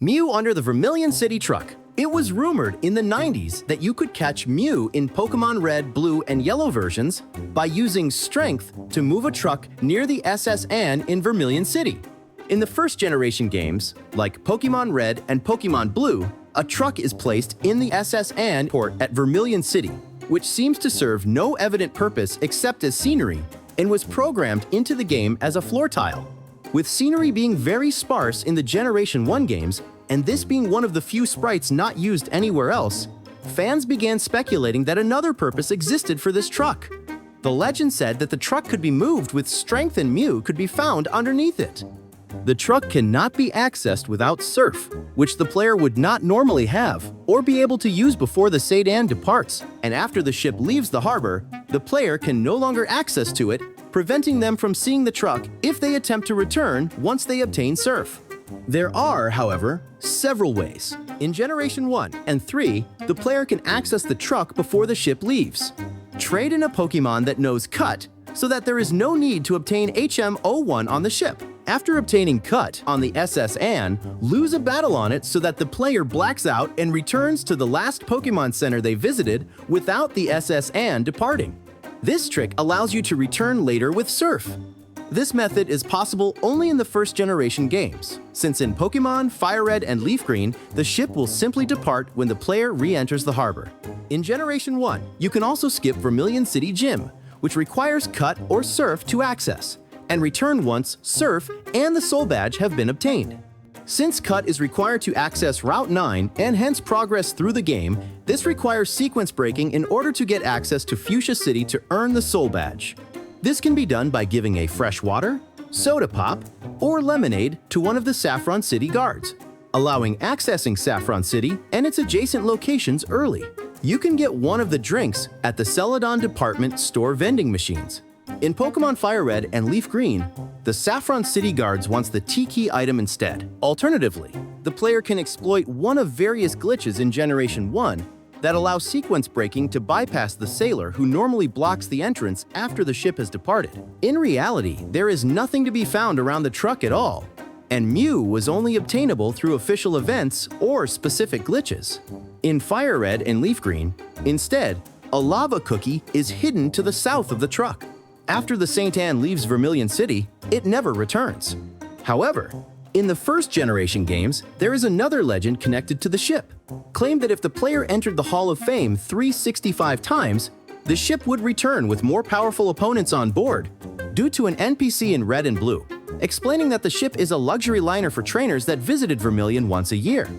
Mew under the Vermillion City truck. It was rumored in the 90s that you could catch Mew in Pokemon Red, Blue, and Yellow versions by using Strength to move a truck near the SS Anne in Vermillion City. In the first generation games, like Pokemon Red and Pokemon Blue, a truck is placed in the SS Anne port at Vermillion City, which seems to serve no evident purpose except as scenery, and was programmed into the game as a floor tile. With scenery being very sparse in the Generation 1 games, and this being one of the few sprites not used anywhere else, fans began speculating that another purpose existed for this truck. The legend said that the truck could be moved with Strength and Mew could be found underneath it. The truck cannot be accessed without Surf, which the player would not normally have or be able to use before the Sedan departs, and after the ship leaves the harbor, the player can no longer access to it, preventing them from seeing the truck if they attempt to return once they obtain Surf. There are, however, several ways. In Generation 1 and 3, the player can access the truck before the ship leaves. Trade in a Pokemon that knows Cut so that there is no need to obtain HM01 on the ship. After obtaining Cut on the SS Anne, lose a battle on it so that the player blacks out and returns to the last Pokemon Center they visited without the SS Anne departing. This trick allows you to return later with Surf. This method is possible only in the first generation games, since in Pokemon Fire Red and Leaf Green, the ship will simply depart when the player re-enters the harbor. In Generation 1, you can also skip Vermillion City Gym, which requires Cut or Surf to access, and return once Surf and the Soul Badge have been obtained. Since Cut is required to access Route 9 and hence progress through the game, this requires sequence breaking in order to get access to Fuchsia City to earn the Soul Badge. This can be done by giving a fresh water, soda pop, or lemonade to one of the Saffron City guards, allowing accessing Saffron City and its adjacent locations early. You can get one of the drinks at the Celadon Department Store vending machines. In Pokemon Fire Red and Leaf Green, the Saffron City guards wants the T-Key item instead. Alternatively, the player can exploit one of various glitches in Generation 1 that allows sequence breaking to bypass the sailor who normally blocks the entrance after the ship has departed. In reality, there is nothing to be found around the truck at all, and Mew was only obtainable through official events or specific glitches. In Fire Red and Leaf Green, instead, a lava cookie is hidden to the south of the truck. After the St. Anne leaves Vermillion City, it never returns. However, in the first generation games, there is another legend connected to the ship. Claimed that if the player entered the Hall of Fame 365 times, the ship would return with more powerful opponents on board, due to an NPC in Red and Blue, explaining that the ship is a luxury liner for trainers that visited Vermillion once a year.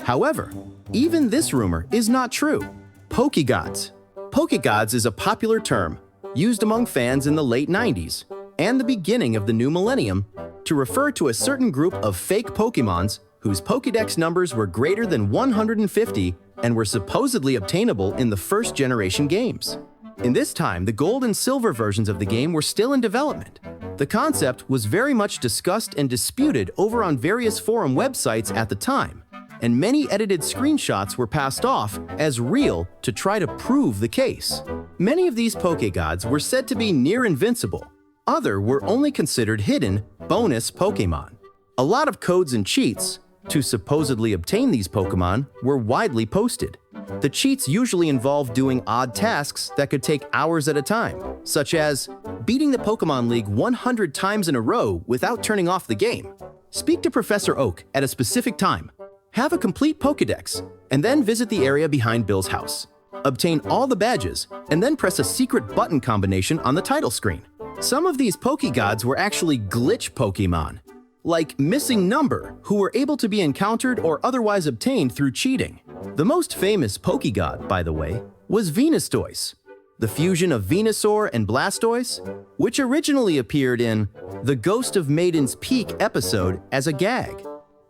However, even this rumor is not true. Pokegods. Pokegods is a popular term used among fans in the late 90s and the beginning of the new millennium to refer to a certain group of fake Pokemons whose Pokedex numbers were greater than 150 and were supposedly obtainable in the first generation games. In this time, the gold and silver versions of the game were still in development. The concept was very much discussed and disputed over on various forum websites at the time, and many edited screenshots were passed off as real to try to prove the case. Many of these Pokegods were said to be near invincible. Other were only considered hidden bonus Pokemon. A lot of codes and cheats to supposedly obtain these Pokemon were widely posted. The cheats usually involved doing odd tasks that could take hours at a time, such as beating the Pokemon League 100 times in a row without turning off the game. Speak to Professor Oak at a specific time. Have a complete Pokedex, and then visit the area behind Bill's house. Obtain all the badges, and then press a secret button combination on the title screen. Some of these Pokegods were actually glitch Pokemon, like Missing Number, who were able to be encountered or otherwise obtained through cheating. The most famous Pokegod, by the way, was Venusaur, the fusion of Venusaur and Blastoise, which originally appeared in the Ghost of Maiden's Peak episode as a gag.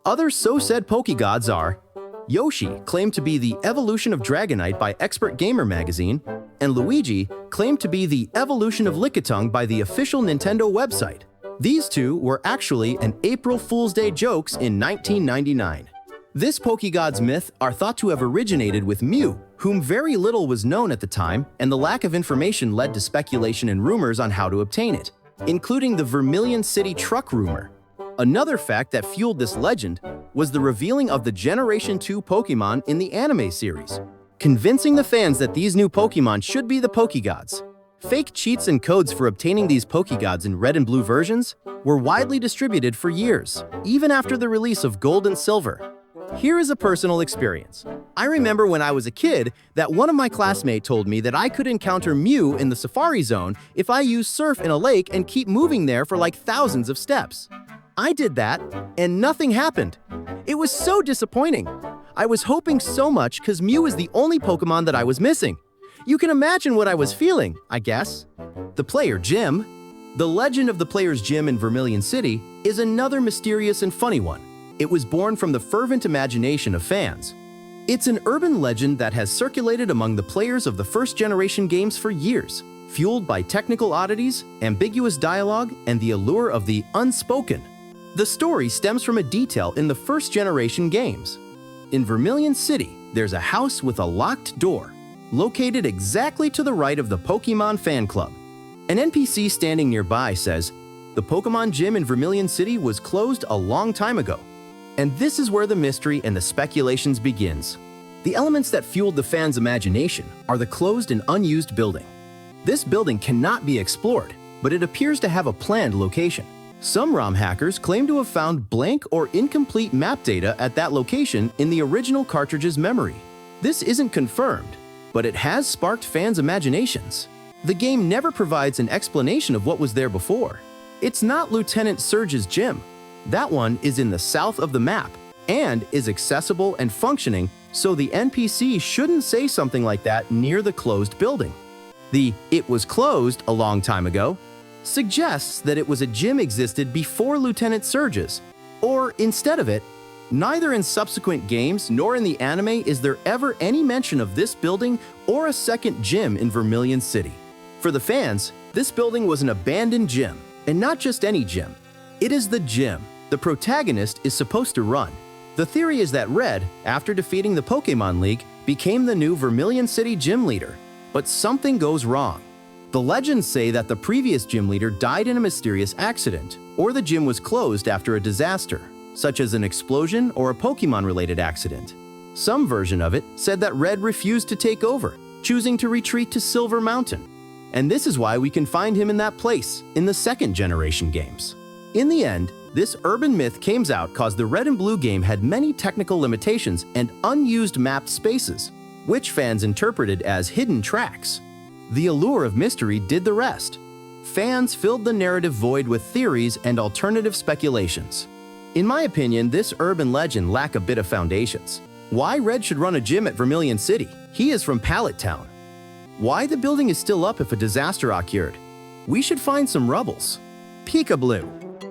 Other so-said Pokegods are Yoshi, claimed to be the evolution of Dragonite by Expert Gamer magazine, and Luigi, claimed to be the evolution of Lickitung by the official Nintendo website. These two were actually an April Fool's Day jokes in 1999. This Pokegods myth are thought to have originated with Mew, whom very little was known at the time, and the lack of information led to speculation and rumors on how to obtain it, including the Vermillion City truck rumor. Another fact that fueled this legend was the revealing of the Generation 2 Pokemon in the anime series, convincing the fans that these new Pokemon should be the Pokegods. Fake cheats and codes for obtaining these Pokegods in red and blue versions were widely distributed for years, even after the release of Gold and Silver. Here is a personal experience. I remember when I was a kid that one of my classmates told me that I could encounter Mew in the Safari Zone if I used Surf in a lake and keep moving there for like thousands of steps. I did that, and nothing happened. It was so disappointing. I was hoping so much because Mew is the only Pokemon that I was missing. You can imagine what I was feeling, I guess. The Player Gym. The legend of the Player's Gym in Vermillion City is another mysterious and funny one. It was born from the fervent imagination of fans. It's an urban legend that has circulated among the players of the first-generation games for years, fueled by technical oddities, ambiguous dialogue, and the allure of the unspoken. The story stems from a detail in the first-generation games. In Vermillion City, there's a house with a locked door, located exactly to the right of the Pokemon Fan Club. An NPC standing nearby says, "The Pokemon Gym in Vermillion City was closed a long time ago." And this is where the mystery and the speculations begins. The elements that fueled the fans' imagination are the closed and unused building. This building cannot be explored, but it appears to have a planned location. Some ROM hackers claim to have found blank or incomplete map data at that location in the original cartridge's memory. This isn't confirmed, but it has sparked fans' imaginations. The game never provides an explanation of what was there before. It's not Lieutenant Surge's gym. That one is in the south of the map and is accessible and functioning, so the NPC shouldn't say something like that near the closed building. The "it was closed a long time ago" suggests that it was a gym existed before Lieutenant Surge's, or instead of it, neither in subsequent games nor in the anime is there ever any mention of this building or a second gym in Vermillion City. For the fans, this building was an abandoned gym, and not just any gym. It is the gym the protagonist is supposed to run. The theory is that Red, after defeating the Pokemon League, became the new Vermillion City gym leader. But something goes wrong. The legends say that the previous gym leader died in a mysterious accident, or the gym was closed after a disaster, such as an explosion or a Pokemon-related accident. Some version of it said that Red refused to take over, choosing to retreat to Silver Mountain. And this is why we can find him in that place in the second-generation games. In the end, this urban myth came out cause the Red and Blue game had many technical limitations and unused mapped spaces, which fans interpreted as hidden tracks. The allure of mystery did the rest. Fans filled the narrative void with theories and alternative speculations. In my opinion, this urban legend lacked a bit of foundations. Why Red should run a gym at Vermillion City? He is from Pallet Town. Why the building is still up if a disaster occurred? We should find some rubbles. Pikablue.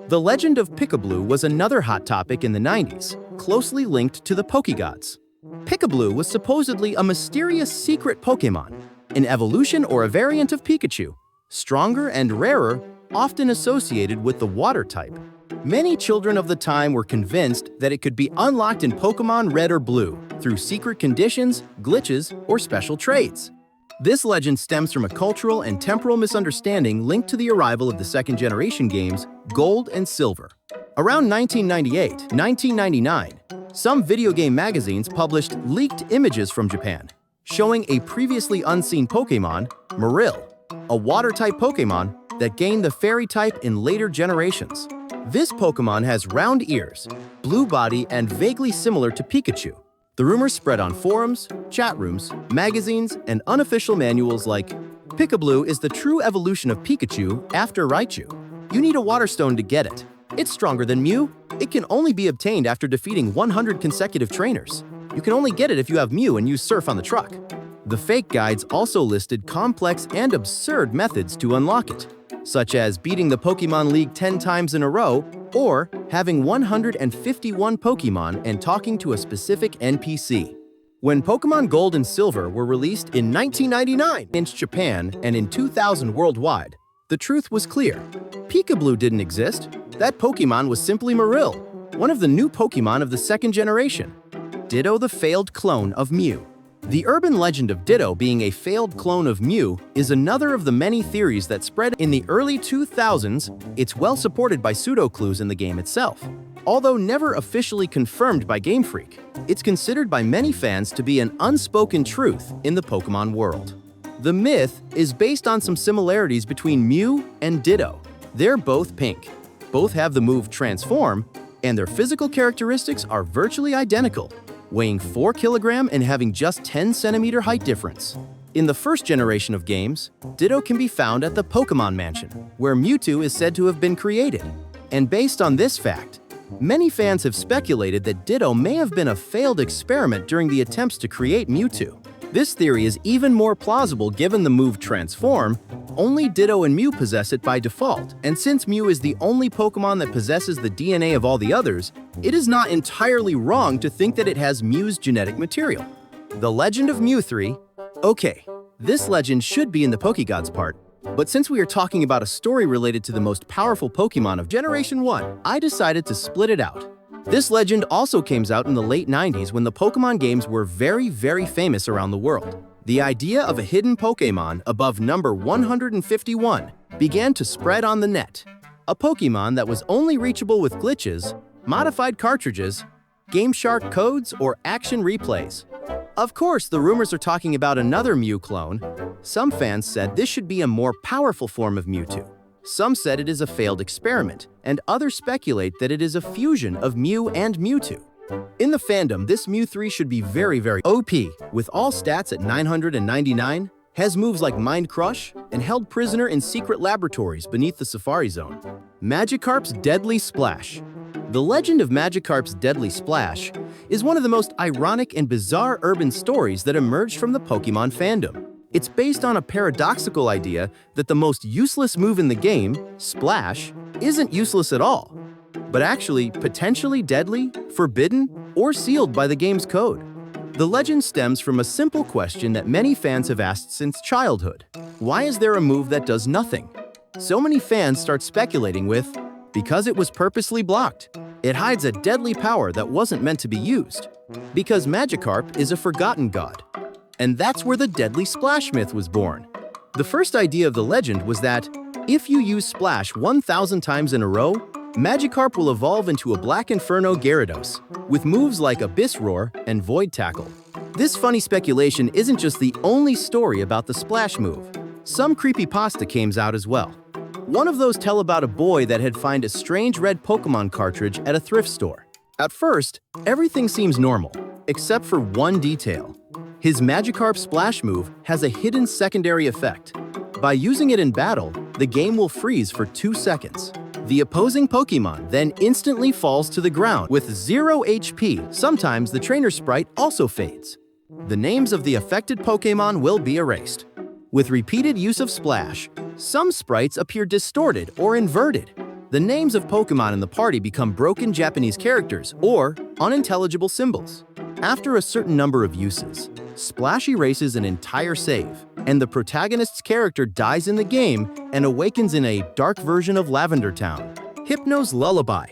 The legend of Pikablue was another hot topic in the 90s, closely linked to the Pokegods. Pikablue was supposedly a mysterious secret Pokemon, an evolution or a variant of Pikachu, stronger and rarer, often associated with the water type. Many children of the time were convinced that it could be unlocked in Pokemon Red or Blue through secret conditions, glitches, or special traits. This legend stems from a cultural and temporal misunderstanding linked to the arrival of the second-generation games Gold and Silver. Around 1998-1999, some video game magazines published leaked images from Japan, showing a previously unseen Pokemon, Marill, a water-type Pokemon that gained the fairy type in later generations. This Pokemon has round ears, blue body, and vaguely similar to Pikachu. The rumors spread on forums, chat rooms, magazines, and unofficial manuals like, "Pikablue is the true evolution of Pikachu after Raichu. You need a Water Stone to get it. It's stronger than Mew. It can only be obtained after defeating 100 consecutive trainers. You can only get it if you have Mew and use Surf on the truck." The fake guides also listed complex and absurd methods to unlock it, such as beating the Pokemon League 10 times in a row or having 151 Pokemon and talking to a specific NPC. When Pokemon Gold and Silver were released in 1999 in Japan and in 2000 worldwide, the truth was clear. Pikablue didn't exist. That Pokemon was simply Marill, one of the new Pokemon of the second generation. Ditto, the failed clone of Mew. The urban legend of Ditto being a failed clone of Mew is another of the many theories that spread in the early 2000s. It's well supported by pseudo-clues in the game itself. Although never officially confirmed by Game Freak, it's considered by many fans to be an unspoken truth in the Pokemon world. The myth is based on some similarities between Mew and Ditto. They're both pink, both have the move Transform, and their physical characteristics are virtually identical, weighing 4 kg and having just 10 cm height difference. In the first generation of games, Ditto can be found at the Pokemon Mansion, where Mewtwo is said to have been created. And based on this fact, many fans have speculated that Ditto may have been a failed experiment during the attempts to create Mewtwo. This theory is even more plausible given the move Transform. Only Ditto and Mew possess it by default, and since Mew is the only Pokemon that possesses the DNA of all the others, it is not entirely wrong to think that it has Mew's genetic material. The Legend of Mewthree. Okay, this legend should be in the Pokegods part, but since we are talking about a story related to the most powerful Pokemon of Generation 1, I decided to split it out. This legend also came out in the late 90s when the Pokemon games were very famous around the world. The idea of a hidden Pokémon above number 151 began to spread on the net. A Pokemon that was only reachable with glitches, modified cartridges, Game Shark codes, or action replays. Of course, the rumors are talking about another Mew clone. Some fans said this should be a more powerful form of Mewtwo. Some said it is a failed experiment, and others speculate that it is a fusion of Mew and Mewtwo. In the fandom, this Mewthree should be very OP, with all stats at 999, has moves like Mind Crush, and held prisoner in secret laboratories beneath the Safari Zone. Magikarp's Deadly Splash. The legend of Magikarp's Deadly Splash is one of the most ironic and bizarre urban stories that emerged from the Pokemon fandom. It's based on a paradoxical idea that the most useless move in the game, Splash, isn't useless at all, but actually potentially deadly, forbidden, or sealed by the game's code. The legend stems from a simple question that many fans have asked since childhood. Why is there a move that does nothing? So many fans start speculating with, because it was purposely blocked. It hides a deadly power that wasn't meant to be used. Because Magikarp is a forgotten god. And that's where the Deadly Splash myth was born. The first idea of the legend was that if you use Splash 1,000 times in a row, Magikarp will evolve into a Black Inferno Gyarados, with moves like Abyss Roar and Void Tackle. This funny speculation isn't just the only story about the Splash move. Some creepypasta came out as well. One of those tell about a boy that had found a strange red Pokemon cartridge at a thrift store. At first, everything seems normal, except for one detail. His Magikarp Splash move has a hidden secondary effect. By using it in battle, the game will freeze for 2 seconds. The opposing Pokemon then instantly falls to the ground with 0 HP. Sometimes the trainer sprite also fades. The names of the affected Pokemon will be erased. With repeated use of Splash, some sprites appear distorted or inverted. The names of Pokemon in the party become broken Japanese characters or unintelligible symbols. After a certain number of uses, Splash erases an entire save, and the protagonist's character dies in the game and awakens in a dark version of Lavender Town. Hypno's Lullaby.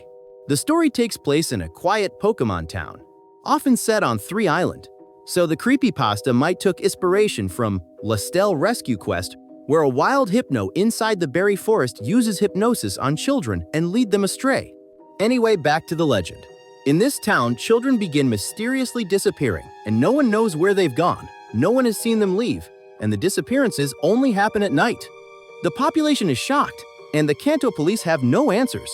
The story takes place in a quiet Pokemon town, often set on 3 Island. So the creepypasta might took inspiration from Lastel Rescue Quest, where a wild Hypno inside the berry forest uses hypnosis on children and lead them astray. Anyway, back to the legend. In this town, children begin mysteriously disappearing, and no one knows where they've gone. No one has seen them leave, and the disappearances only happen at night. The population is shocked, and the Kanto police have no answers.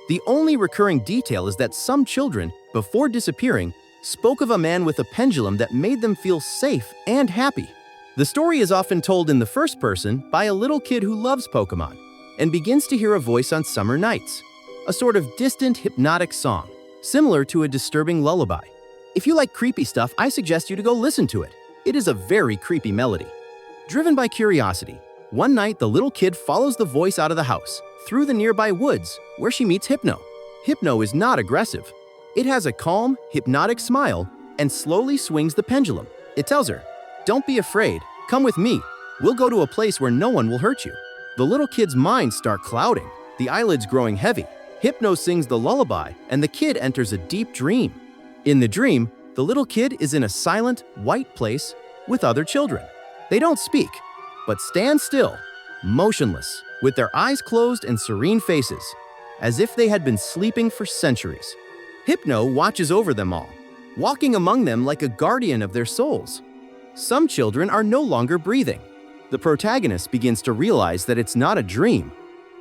The only recurring detail is that some children, before disappearing, spoke of a man with a pendulum that made them feel safe and happy. The story is often told in the first person by a little kid who loves Pokemon and begins to hear a voice on summer nights, a sort of distant hypnotic song, similar to a disturbing lullaby. If you like creepy stuff, I suggest you to go listen to it. It is a very creepy melody. Driven by curiosity, one night the little kid follows the voice out of the house, through the nearby woods, where she meets Hypno. Hypno is not aggressive. It has a calm, hypnotic smile and slowly swings the pendulum. It tells her, "Don't be afraid, come with me. We'll go to a place where no one will hurt you." The little kid's mind starts clouding, the eyelids growing heavy. Hypno sings the lullaby, and the kid enters a deep dream. In the dream, the little kid is in a silent, white place with other children. They don't speak, but stand still, motionless, with their eyes closed and serene faces, as if they had been sleeping for centuries. Hypno watches over them all, walking among them like a guardian of their souls. Some children are no longer breathing. The protagonist begins to realize that it's not a dream,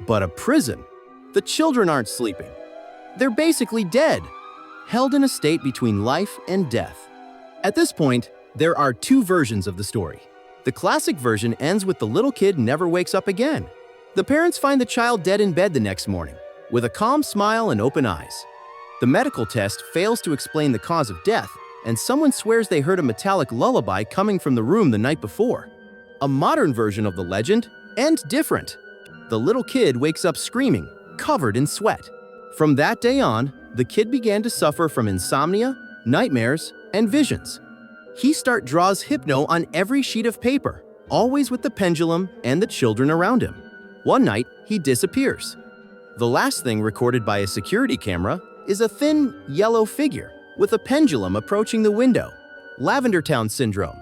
but a prison. The children aren't sleeping. They're basically dead, held in a state between life and death. At this point, there are two versions of the story. The classic version ends with the little kid never wakes up again. The parents find the child dead in bed the next morning, with a calm smile and open eyes. The medical test fails to explain the cause of death, and someone swears they heard a metallic lullaby coming from the room the night before. A modern version of the legend ends different. The little kid wakes up screaming, covered in sweat. From that day on, the kid began to suffer from insomnia, nightmares, and visions. He draws Hypno on every sheet of paper, always with the pendulum and the children around him. One night, he disappears. The last thing recorded by a security camera is a thin, yellow figure with a pendulum approaching the window. Lavender Town Syndrome.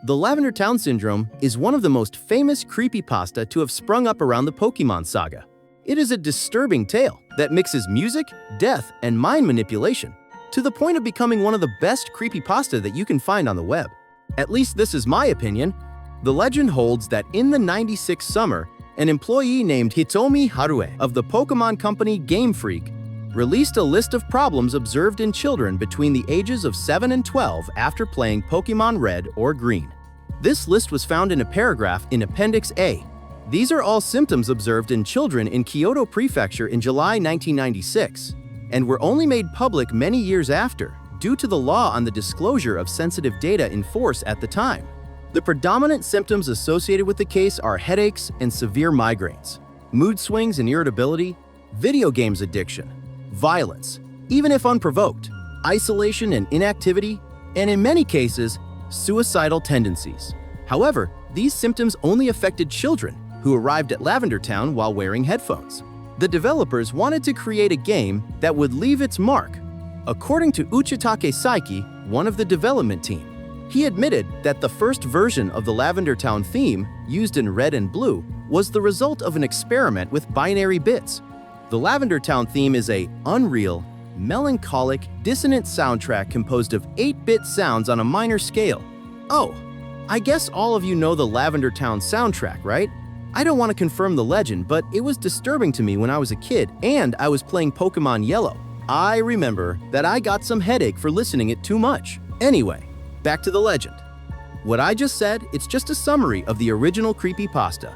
The Lavender Town Syndrome is one of the most famous creepypasta to have sprung up around the Pokemon saga. It is a disturbing tale that mixes music, death, and mind manipulation, to the point of becoming one of the best creepypasta that you can find on the web. At least this is my opinion. The legend holds that in the '96 summer, an employee named Hitomi Harue of the Pokemon company Game Freak released a list of problems observed in children between the ages of 7 and 12 after playing Pokemon Red or Green. This list was found in a paragraph in Appendix A. These are all symptoms observed in children in Kyoto Prefecture in July 1996, and were only made public many years after, due to the law on the disclosure of sensitive data in force at the time. The predominant symptoms associated with the case are headaches and severe migraines, mood swings and irritability, video games addiction, violence, even if unprovoked, isolation and inactivity, and in many cases, suicidal tendencies. However, these symptoms only affected children who arrived at Lavender Town while wearing headphones. The developers wanted to create a game that would leave its mark. According to Uchitake Saiki, one of the development team, he admitted that the first version of the Lavender Town theme, used in red and blue, was the result of an experiment with binary bits. The Lavender Town theme is a unreal, melancholic, dissonant soundtrack composed of 8-bit sounds on a minor scale. Oh, I guess all of you know the Lavender Town soundtrack, right? I don't want to confirm the legend, but it was disturbing to me when I was a kid and I was playing Pokemon Yellow. I remember that I got some headache for listening it too much. Anyway, back to the legend. What I just said, it's just a summary of the original creepypasta.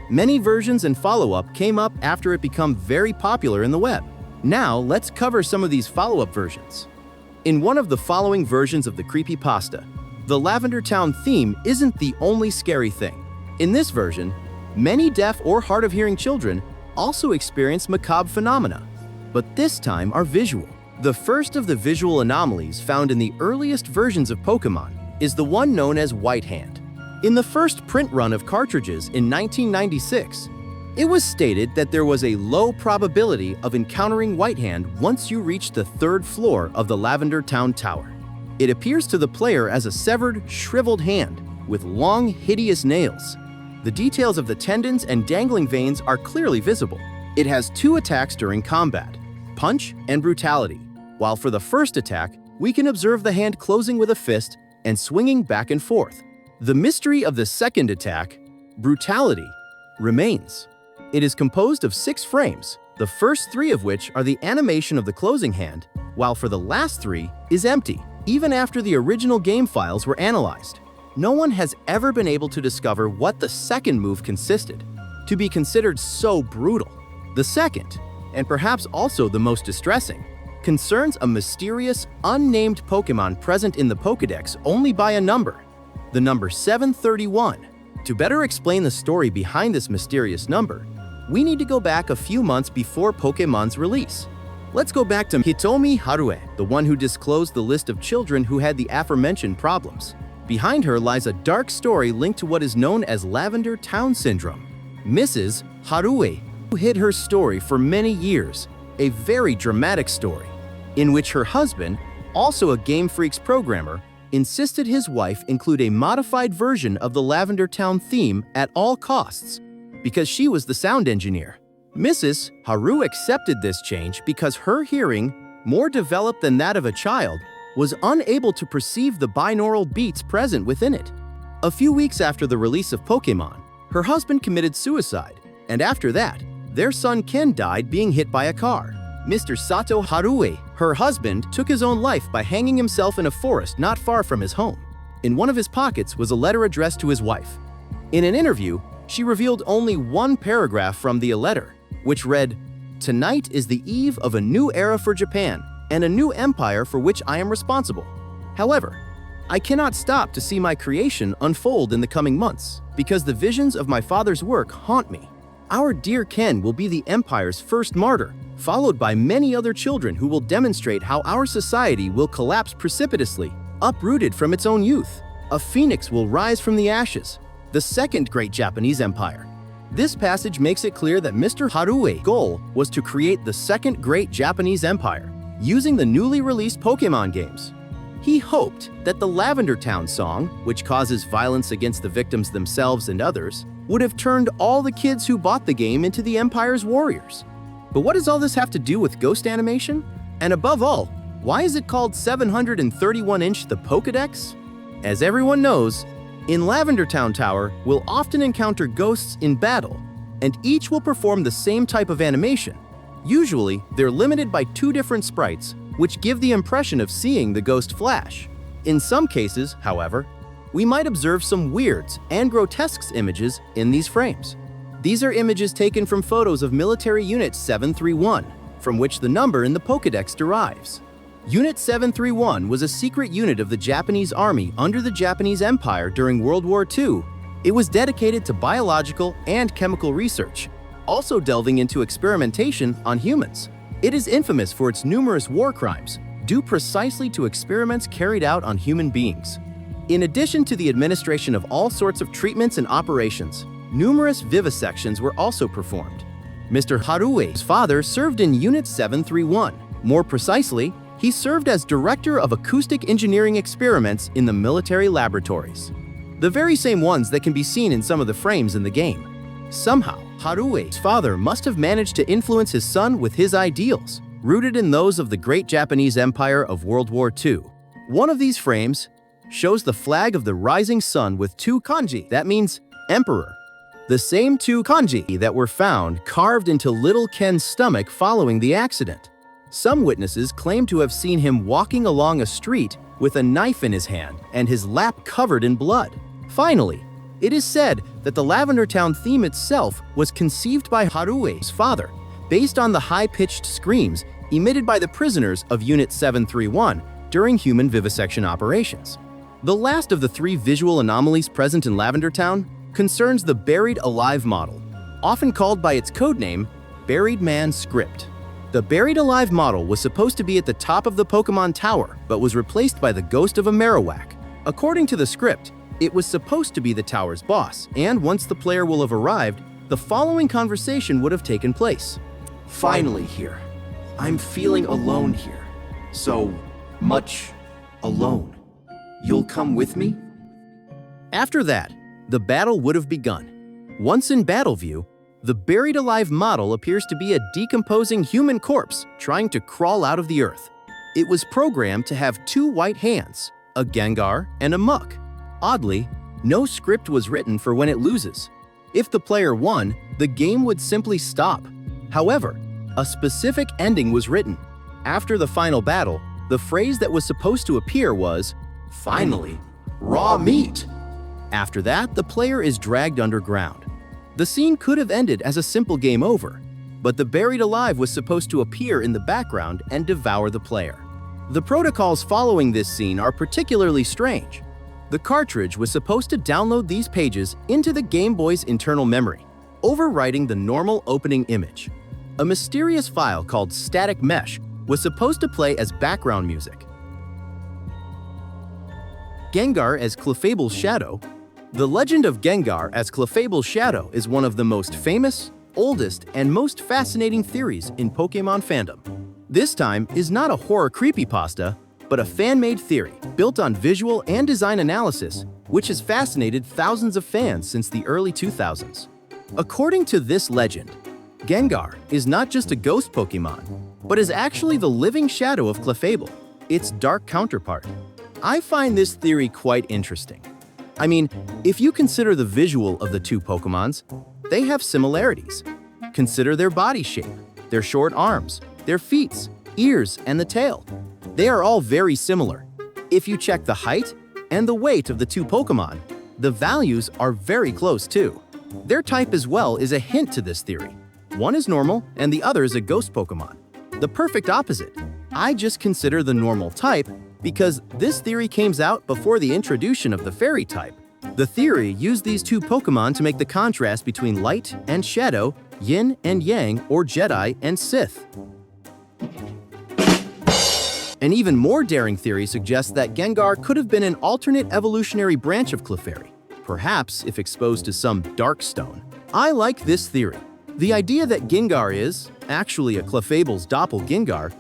Many versions and follow-up came up after it became very popular in the web. Now, let's cover some of these follow-up versions. In one of the following versions of the creepypasta, the Lavender Town theme isn't the only scary thing. In this version, many deaf or hard-of-hearing children also experience macabre phenomena, but this time are visual. The first of the visual anomalies found in the earliest versions of Pokemon is the one known as White Hand. In the first print run of cartridges in 1996, it was stated that there was a low probability of encountering White Hand once you reached the 3rd floor of the Lavender Town Tower. It appears to the player as a severed, shriveled hand with long, hideous nails. The details of the tendons and dangling veins are clearly visible. It has 2 attacks during combat, Punch and Brutality, while for the first attack, we can observe the hand closing with a fist and swinging back and forth. The mystery of the second attack, Brutality, remains. It is composed of 6 frames, the first 3 of which are the animation of the closing hand, while for the last 3 is empty. Even after the original game files were analyzed, no one has ever been able to discover what the second move consisted, to be considered so brutal. The second, and perhaps also the most distressing, concerns a mysterious, unnamed Pokemon present in the Pokedex only by a number, the number 731. To better explain the story behind this mysterious number, we need to go back a few months before Pokemon's release. Let's go back to Hitomi Harue, the one who disclosed the list of children who had the aforementioned problems. Behind her lies a dark story linked to what is known as Lavender Town Syndrome. Mrs. Harue hid her story for many years, a very dramatic story, in which her husband, also a Game Freak's programmer, insisted his wife include a modified version of the Lavender Town theme at all costs, because she was the sound engineer. Mrs. Haru accepted this change because her hearing, more developed than that of a child, was unable to perceive the binaural beats present within it. A few weeks after the release of Pokémon, her husband committed suicide, and after that, their son Ken died being hit by a car. Mr. Sato Harue, her husband, took his own life by hanging himself in a forest not far from his home. In one of his pockets was a letter addressed to his wife. In an interview, she revealed only one paragraph from the letter, which read, "Tonight is the eve of a new era for Japan and a new empire for which I am responsible. However, I cannot stop to see my creation unfold in the coming months because the visions of my father's work haunt me. Our dear Ken will be the empire's first martyr, followed by many other children who will demonstrate how our society will collapse precipitously, uprooted from its own youth. A phoenix will rise from the ashes, the second great Japanese empire." This passage makes it clear that Mr. Harue's goal was to create the second great Japanese empire, using the newly released Pokémon games. He hoped that the Lavender Town song, which causes violence against the victims themselves and others, would have turned all the kids who bought the game into the Empire's warriors. But what does all this have to do with ghost animation? And above all, why is it called 731-inch the Pokedex? As everyone knows, in Lavender Town Tower, we'll often encounter ghosts in battle, and each will perform the same type of animation. Usually, they're limited by two different sprites, which give the impression of seeing the ghost flash. In some cases, however, we might observe some weirds and grotesques images in these frames. These are images taken from photos of military Unit 731, from which the number in the Pokedex derives. Unit 731 was a secret unit of the Japanese Army under the Japanese Empire during World War II. It was dedicated to biological and chemical research, also delving into experimentation on humans. It is infamous for its numerous war crimes, due precisely to experiments carried out on human beings. In addition to the administration of all sorts of treatments and operations, numerous vivisections were also performed. Mr. Harue's father served in Unit 731. More precisely, he served as Director of Acoustic Engineering Experiments in the military laboratories, the very same ones that can be seen in some of the frames in the game. Somehow, Harue's father must have managed to influence his son with his ideals, rooted in those of the great Japanese Empire of World War II. One of these frames shows the flag of the rising sun with two kanji, that means emperor. The same two kanji that were found carved into little Ken's stomach following the accident. Some witnesses claim to have seen him walking along a street with a knife in his hand and his lap covered in blood. Finally, it is said that the Lavender Town theme itself was conceived by Harue's father, based on the high-pitched screams emitted by the prisoners of Unit 731 during human vivisection operations. The last of the three visual anomalies present in Lavender Town concerns the Buried Alive model, often called by its codename, Buried Man Script. The Buried Alive model was supposed to be at the top of the Pokémon Tower, but was replaced by the ghost of a Marowak. According to the script, it was supposed to be the tower's boss, and once the player will have arrived, the following conversation would have taken place. Finally here. I'm feeling alone here. So much alone. You'll come with me? After that, the battle would have begun. Once in battle view, the Buried Alive model appears to be a decomposing human corpse trying to crawl out of the earth. It was programmed to have two white hands, a Gengar and a Muk. Oddly, no script was written for when it loses. If the player won, the game would simply stop. However, a specific ending was written. After the final battle, the phrase that was supposed to appear was, "Finally, raw meat." After that, the player is dragged underground. The scene could have ended as a simple game over, but the Buried Alive was supposed to appear in the background and devour the player. The protocols following this scene are particularly strange. The cartridge was supposed to download these pages into the Game Boy's internal memory, overwriting the normal opening image. A mysterious file called Static Mesh was supposed to play as background music. Gengar as Clefable's shadow. The legend of Gengar as Clefable's shadow is one of the most famous, oldest, and most fascinating theories in Pokémon fandom. This time is not a horror creepypasta, but a fan-made theory built on visual and design analysis, which has fascinated thousands of fans since the early 2000s. According to this legend, Gengar is not just a ghost Pokemon, but is actually the living shadow of Clefable, its dark counterpart. I find this theory quite interesting. I mean, if you consider the visual of the two Pokemons, they have similarities. Consider their body shape, their short arms, their feet, ears, and the tail. They are all very similar. If you check the height and the weight of the two Pokemon, the values are very close too. Their type as well is a hint to this theory. One is normal and the other is a ghost Pokemon. The perfect opposite. I just consider the normal type because this theory came out before the introduction of the fairy type. The theory used these two Pokemon to make the contrast between light and shadow, yin and yang, or Jedi and Sith. An even more daring theory suggests that Gengar could have been an alternate evolutionary branch of Clefairy, perhaps if exposed to some dark stone. I like this theory. The idea that Gengar is actually a Clefable's doppelganger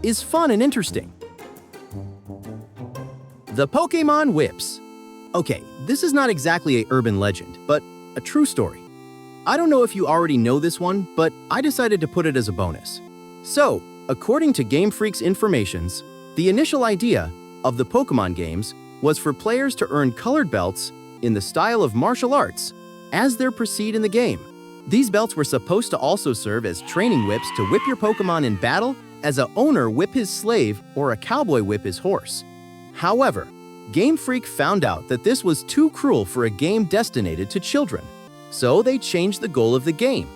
is fun and interesting. The Pokemon Whips. Okay, this is not exactly an urban legend, but a true story. I don't know if you already know this one, but I decided to put it as a bonus. So, according to Game Freak's informations, the initial idea of the Pokemon games was for players to earn colored belts in the style of martial arts as they proceed in the game. These belts were supposed to also serve as training whips to whip your Pokemon in battle as a owner whip his slave or a cowboy whip his horse. However, Game Freak found out that this was too cruel for a game destined to children, so they changed the goal of the game.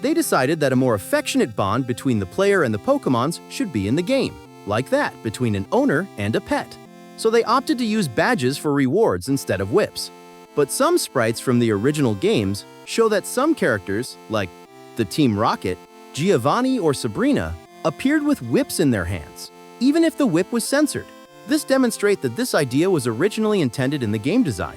They decided that a more affectionate bond between the player and the Pokemons should be in the game, like that between an owner and a pet. So they opted to use badges for rewards instead of whips. But some sprites from the original games show that some characters, like the Team Rocket, Giovanni, or Sabrina, appeared with whips in their hands, even if the whip was censored. This demonstrates that this idea was originally intended in the game design.